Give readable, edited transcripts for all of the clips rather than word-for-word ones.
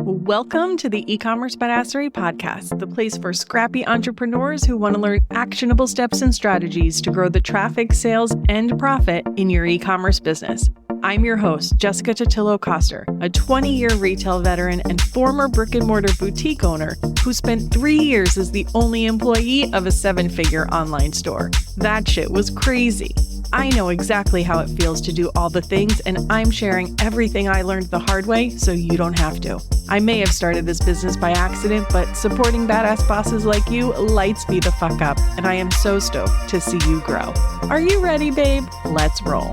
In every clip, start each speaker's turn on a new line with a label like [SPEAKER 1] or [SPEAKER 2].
[SPEAKER 1] Welcome to the E-commerce Badassery Podcast, the place for scrappy entrepreneurs who want to learn actionable steps and strategies to grow the traffic, sales, and profit in your e-commerce business. I'm your host, Jessica Totillo-Coster, a 20-year retail veteran and former brick-and-mortar boutique owner who spent 3 years as the only employee of a 7-figure online store. That shit was crazy. I know exactly how it feels to do all the things, and I'm sharing everything I learned the hard way so you don't have to. I may have started this business by accident, but supporting badass bosses like you lights me the fuck up, and I am so stoked to see you grow. Are you ready, babe? Let's roll.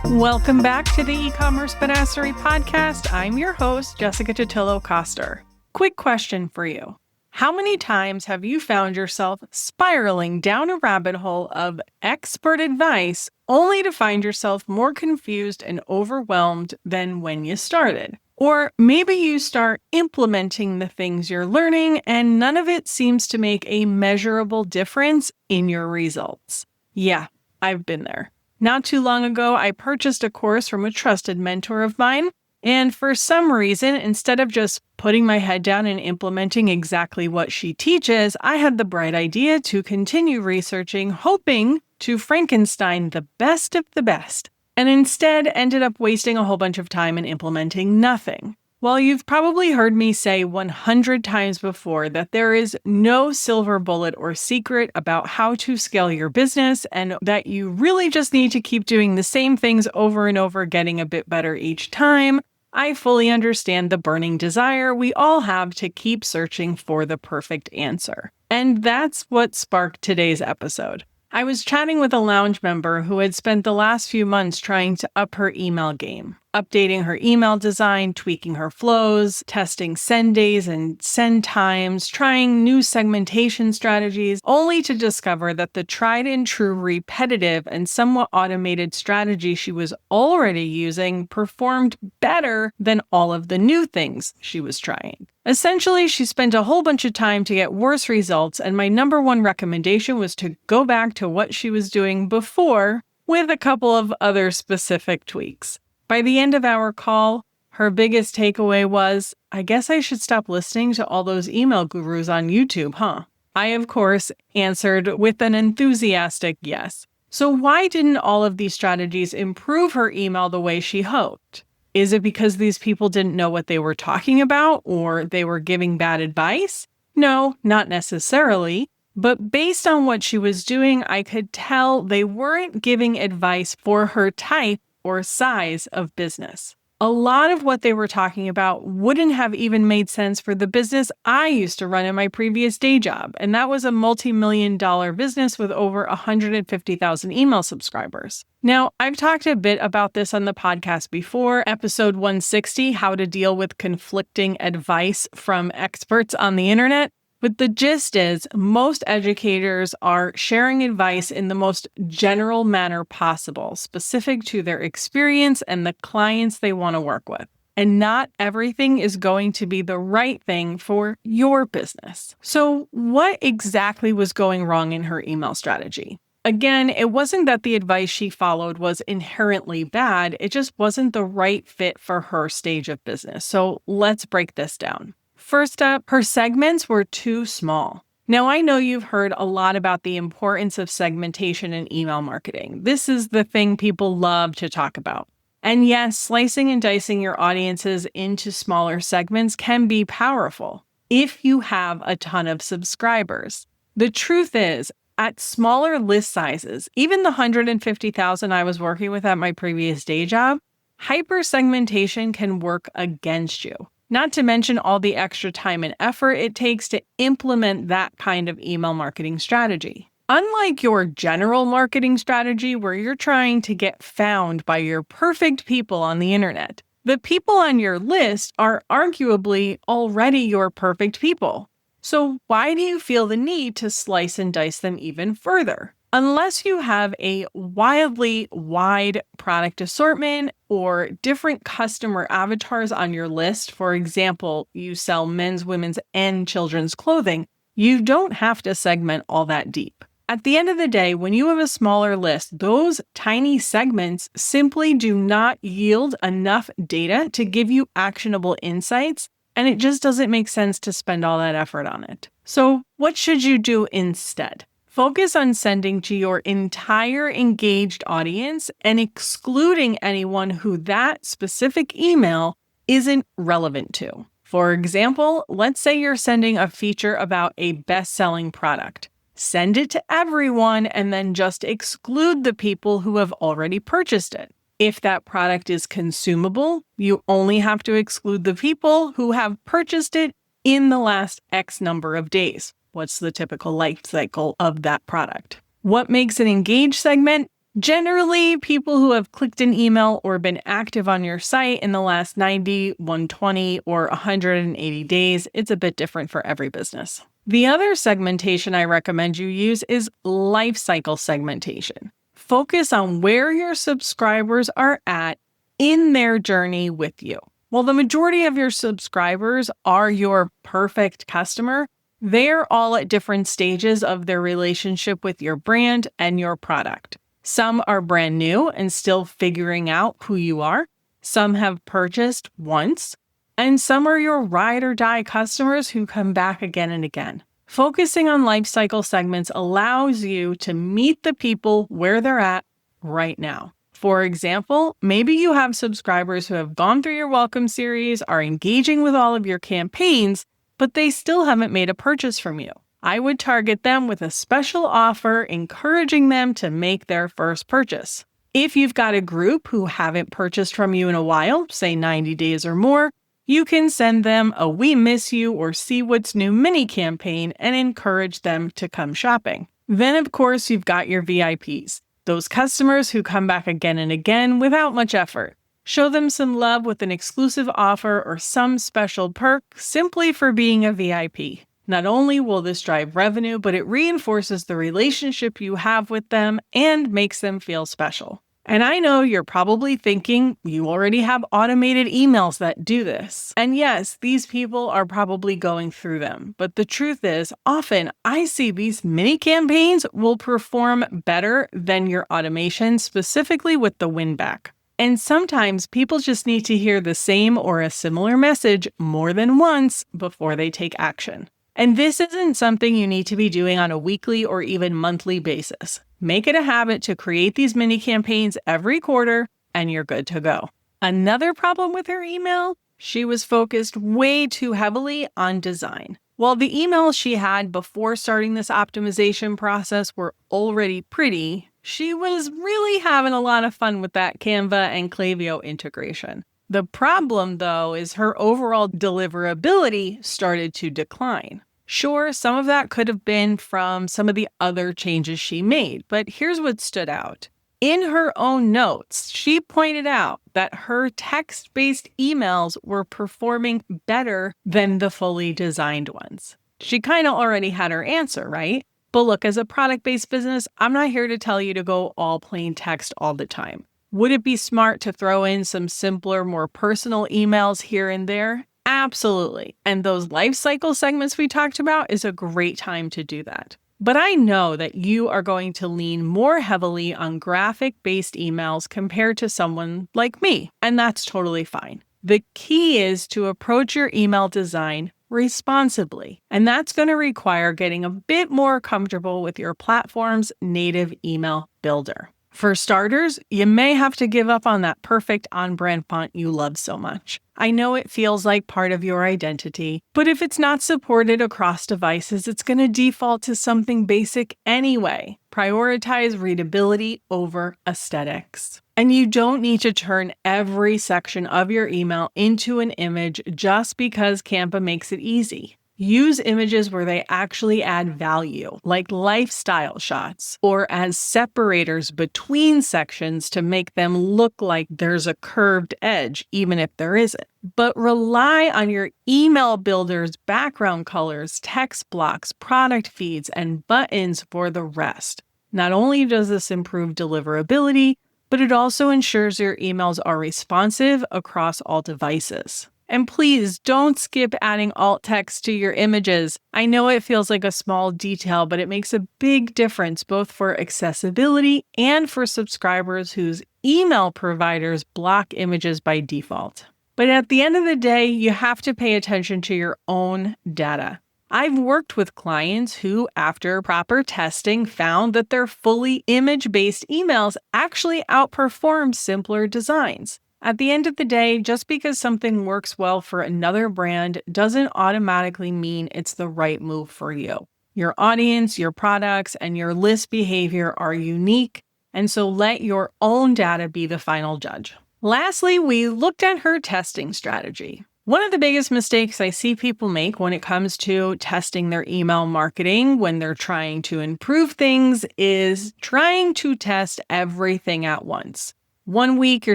[SPEAKER 1] Welcome back to the E-commerce Badassery Podcast. I'm your host, Jessica Totillo-Coster. Quick question for you. How many times have you found yourself spiraling down a rabbit hole of expert advice only to find yourself more confused and overwhelmed than when you started? Or maybe you start implementing the things you're learning and none of it seems to make a measurable difference in your results. Yeah, I've been there. Not too long ago, I purchased a course from a trusted mentor of mine. And for some reason, instead of just putting my head down and implementing exactly what she teaches, I had the bright idea to continue researching, hoping to Frankenstein the best of the best, and instead ended up wasting a whole bunch of time and implementing nothing. While you've probably heard me say 100 times before that there is no silver bullet or secret about how to scale your business and that you really just need to keep doing the same things over and over, getting a bit better each time, I fully understand the burning desire we all have to keep searching for the perfect answer. And that's what sparked today's episode. I was chatting with a lounge member who had spent the last few months trying to up her email game, updating her email design, tweaking her flows, testing send days and send times, trying new segmentation strategies, only to discover that the tried and true repetitive and somewhat automated strategy she was already using performed better than all of the new things she was trying. Essentially, she spent a whole bunch of time to get worse results, and my number one recommendation was to go back to what she was doing before with a couple of other specific tweaks. By the end of our call, her biggest takeaway was, I guess I should stop listening to all those email gurus on YouTube, huh? I, of course, answered with an enthusiastic yes. So why didn't all of these strategies improve her email the way she hoped? Is it because these people didn't know what they were talking about or they were giving bad advice? No, not necessarily. But based on what she was doing, I could tell they weren't giving advice for her type or size of business. A lot of what they were talking about wouldn't have even made sense for the business I used to run in my previous day job, and that was a multi-million-dollar business with over 150,000 email subscribers. Now, I've talked a bit about this on the podcast before, episode 160, how to deal with conflicting advice from experts on the internet. But the gist is, most educators are sharing advice in the most general manner possible, specific to their experience and the clients they want to work with. And not everything is going to be the right thing for your business. So what exactly was going wrong in her email strategy? Again, it wasn't that the advice she followed was inherently bad, it just wasn't the right fit for her stage of business. So let's break this down. First up, her segments were too small. Now, I know you've heard a lot about the importance of segmentation in email marketing. This is the thing people love to talk about. And yes, slicing and dicing your audiences into smaller segments can be powerful if you have a ton of subscribers. The truth is, at smaller list sizes, even the 150,000 I was working with at my previous day job, hyper-segmentation can work against you. Not to mention all the extra time and effort it takes to implement that kind of email marketing strategy. Unlike your general marketing strategy where you're trying to get found by your perfect people on the internet, the people on your list are arguably already your perfect people. So why do you feel the need to slice and dice them even further? Unless you have a wildly wide product assortment or different customer avatars on your list, for example, you sell men's, women's, and children's clothing, you don't have to segment all that deep. At the end of the day, when you have a smaller list, those tiny segments simply do not yield enough data to give you actionable insights, and it just doesn't make sense to spend all that effort on it. So, what should you do instead? Focus on sending to your entire engaged audience and excluding anyone who that specific email isn't relevant to. For example, let's say you're sending a feature about a best-selling product. Send it to everyone and then just exclude the people who have already purchased it. If that product is consumable, you only have to exclude the people who have purchased it in the last X number of days. What's the typical life cycle of that product? What makes an engaged segment? Generally, people who have clicked an email or been active on your site in the last 90, 120, or 180 days. It's a bit different for every business. The other segmentation I recommend you use is lifecycle segmentation. Focus on where your subscribers are at in their journey with you. While the majority of your subscribers are your perfect customer, they're all at different stages of their relationship with your brand and your product. Some are brand new and still figuring out who you are. Some have purchased once, and some are your ride or die customers who come back again and again. Focusing on life cycle segments allows you to meet the people where they're at right now. For example, maybe you have subscribers who have gone through your welcome series, are engaging with all of your campaigns, but they still haven't made a purchase from you. I would target them with a special offer, encouraging them to make their first purchase. If you've got a group who haven't purchased from you in a while, say 90 days or more, you can send them a "We Miss You" or "See What's New" mini campaign and encourage them to come shopping. Then, of course, you've got your VIPs, those customers who come back again and again without much effort. Show them some love with an exclusive offer or some special perk simply for being a VIP. Not only will this drive revenue, but it reinforces the relationship you have with them and makes them feel special. And I know you're probably thinking you already have automated emails that do this. And yes, these people are probably going through them. But the truth is, often I see these mini campaigns will perform better than your automation, specifically with the win back. And sometimes people just need to hear the same or a similar message more than once before they take action. And this isn't something you need to be doing on a weekly or even monthly basis. Make it a habit to create these mini campaigns every quarter, and you're good to go. Another problem with her email? She was focused way too heavily on design. While the emails she had before starting this optimization process were already pretty, she was really having a lot of fun with that Canva and Klaviyo integration. The problem, though, is her overall deliverability started to decline. Sure, some of that could have been from some of the other changes she made, but here's what stood out. In her own notes, she pointed out that her text-based emails were performing better than the fully designed ones. She kind of already had her answer, right? But look, as a product-based business, I'm not here to tell you to go all plain text all the time. Would it be smart to throw in some simpler, more personal emails here and there? Absolutely. And those life cycle segments we talked about is a great time to do that. But I know that you are going to lean more heavily on graphic-based emails compared to someone like me, and that's totally fine. The key is to approach your email design responsibly, and that's going to require getting a bit more comfortable with your platform's native email builder. For starters, you may have to give up on that perfect on-brand font you love so much. I know it feels like part of your identity, but if it's not supported across devices, it's going to default to something basic anyway. Prioritize readability over aesthetics. And you don't need to turn every section of your email into an image just because Canva makes it easy. Use images where they actually add value, like lifestyle shots, or as separators between sections to make them look like there's a curved edge, even if there isn't. But rely on your email builder's background colors, text blocks, product feeds, and buttons for the rest. Not only does this improve deliverability, but it also ensures your emails are responsive across all devices. And please don't skip adding alt text to your images. I know it feels like a small detail, but it makes a big difference both for accessibility and for subscribers whose email providers block images by default. But at the end of the day, you have to pay attention to your own data. I've worked with clients who, after proper testing, found that their fully image-based emails actually outperformed simpler designs. At the end of the day, just because something works well for another brand doesn't automatically mean it's the right move for you. Your audience, your products, and your list behavior are unique, and so let your own data be the final judge. Lastly, we looked at her testing strategy. One of the biggest mistakes I see people make when it comes to testing their email marketing when they're trying to improve things is trying to test everything at once. One week you're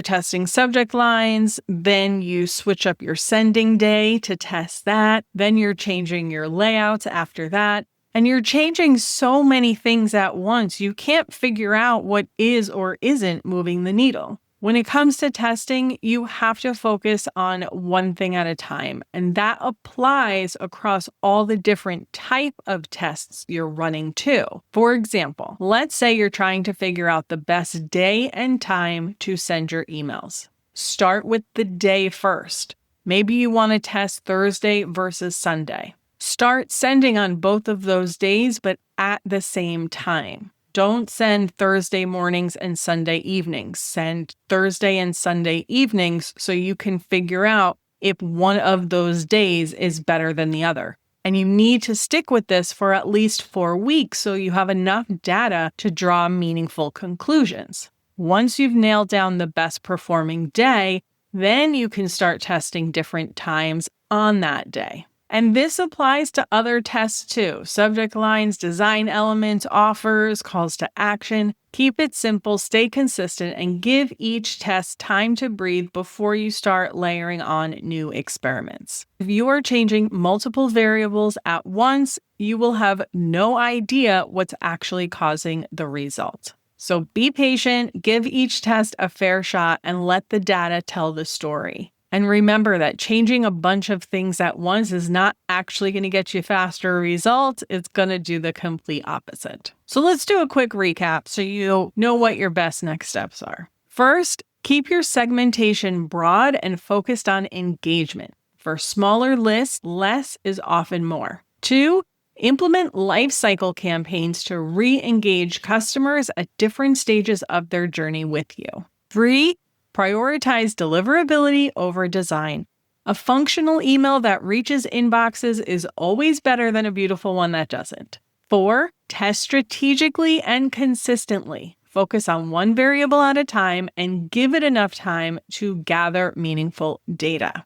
[SPEAKER 1] testing subject lines, then you switch up your sending day to test that, then you're changing your layouts after that, and you're changing so many things at once you can't figure out what is or isn't moving the needle. When it comes to testing, you have to focus on one thing at a time, and that applies across all the different type of tests you're running too. For example, let's say you're trying to figure out the best day and time to send your emails. Start with the day first. Maybe you want to test Thursday versus Sunday. Start sending on both of those days, but at the same time. Don't send Thursday mornings and Sunday evenings. Send Thursday and Sunday evenings so you can figure out if one of those days is better than the other. And you need to stick with this for at least 4 weeks so you have enough data to draw meaningful conclusions. Once you've nailed down the best performing day, then you can start testing different times on that day. And this applies to other tests too. Subject lines, design elements, offers, calls to action. Keep it simple, stay consistent, and give each test time to breathe before you start layering on new experiments. If you are changing multiple variables at once, you will have no idea what's actually causing the result. So be patient, give each test a fair shot, and let the data tell the story. And remember that changing a bunch of things at once is not actually going to get you faster results. It's going to do the complete opposite. So let's do a quick recap so you know what your best next steps are. First, keep your segmentation broad and focused on engagement. For smaller lists, less is often more. 2, implement lifecycle campaigns to re-engage customers at different stages of their journey with you. 3, prioritize deliverability over design. A functional email that reaches inboxes is always better than a beautiful one that doesn't. 4, test strategically and consistently. Focus on one variable at a time and give it enough time to gather meaningful data.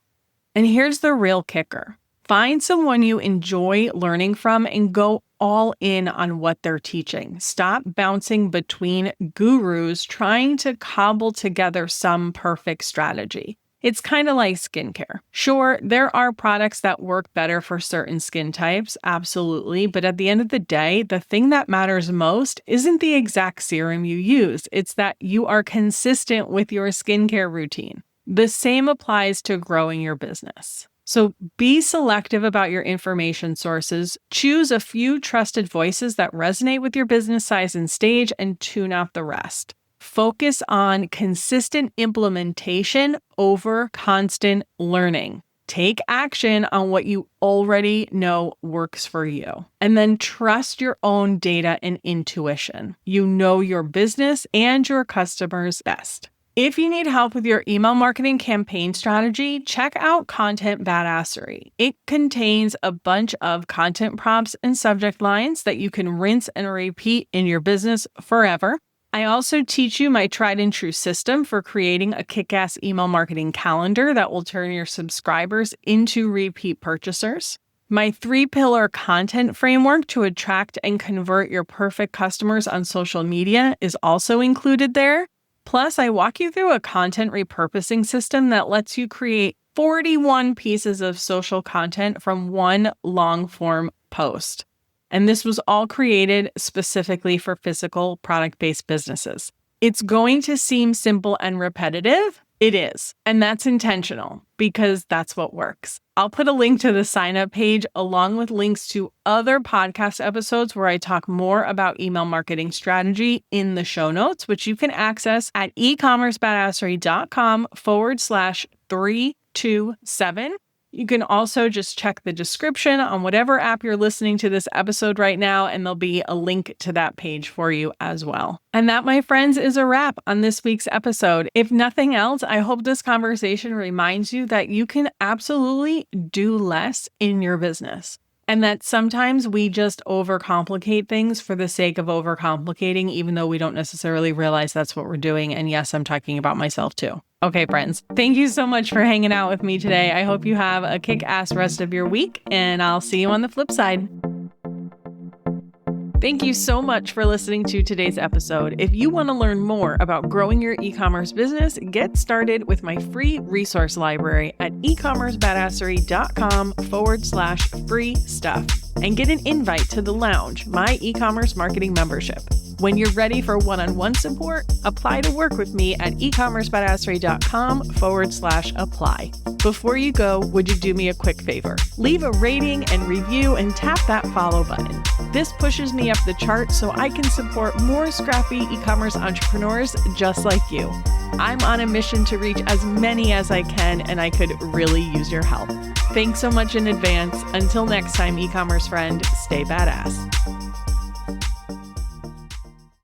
[SPEAKER 1] And here's the real kicker. Find someone you enjoy learning from and go all in on what they're teaching. Stop bouncing between gurus trying to cobble together some perfect strategy. It's kind of like skincare. Sure, there are products that work better for certain skin types, absolutely, but at the end of the day, the thing that matters most isn't the exact serum you use. It's that you are consistent with your skincare routine. The same applies to growing your business. So be selective about your information sources, choose a few trusted voices that resonate with your business size and stage, and tune out the rest. Focus on consistent implementation over constant learning. Take action on what you already know works for you. And then trust your own data and intuition. You know your business and your customers best. If you need help with your email marketing campaign strategy, check out Content Badassery. It contains a bunch of content prompts and subject lines that you can rinse and repeat in your business forever. I also teach you my tried and true system for creating a kick-ass email marketing calendar that will turn your subscribers into repeat purchasers. My 3-pillar content framework to attract and convert your perfect customers on social media is also included there. Plus, I walk you through a content repurposing system that lets you create 41 pieces of social content from one long-form post. And this was all created specifically for physical product-based businesses. It's going to seem simple and repetitive, It is. And that's intentional because that's what works. I'll put a link to the sign up page along with links to other podcast episodes where I talk more about email marketing strategy in the show notes, which you can access at ecommercebadassery.com/327. You can also just check the description on whatever app you're listening to this episode right now, and there'll be a link to that page for you as well. And that, my friends, is a wrap on this week's episode. If nothing else, I hope this conversation reminds you that you can absolutely do less in your business. And that sometimes we just overcomplicate things for the sake of overcomplicating, even though we don't necessarily realize that's what we're doing. And yes, I'm talking about myself too. Okay, friends, thank you so much for hanging out with me today. I hope you have a kick-ass rest of your week, and I'll see you on the flip side. Thank you so much for listening to today's episode. If you want to learn more about growing your e-commerce business, get started with my free resource library at ecommercebadassery.com/free stuff and get an invite to the Lounge, my e-commerce marketing membership. When you're ready for one-on-one support, apply to work with me at ecommercebadassery.com/apply. Before you go, would you do me a quick favor? Leave a rating and review and tap that follow button. This pushes me up the chart so I can support more scrappy e-commerce entrepreneurs just like you. I'm on a mission to reach as many as I can, and I could really use your help. Thanks so much in advance. Until next time, e-commerce friend, stay badass.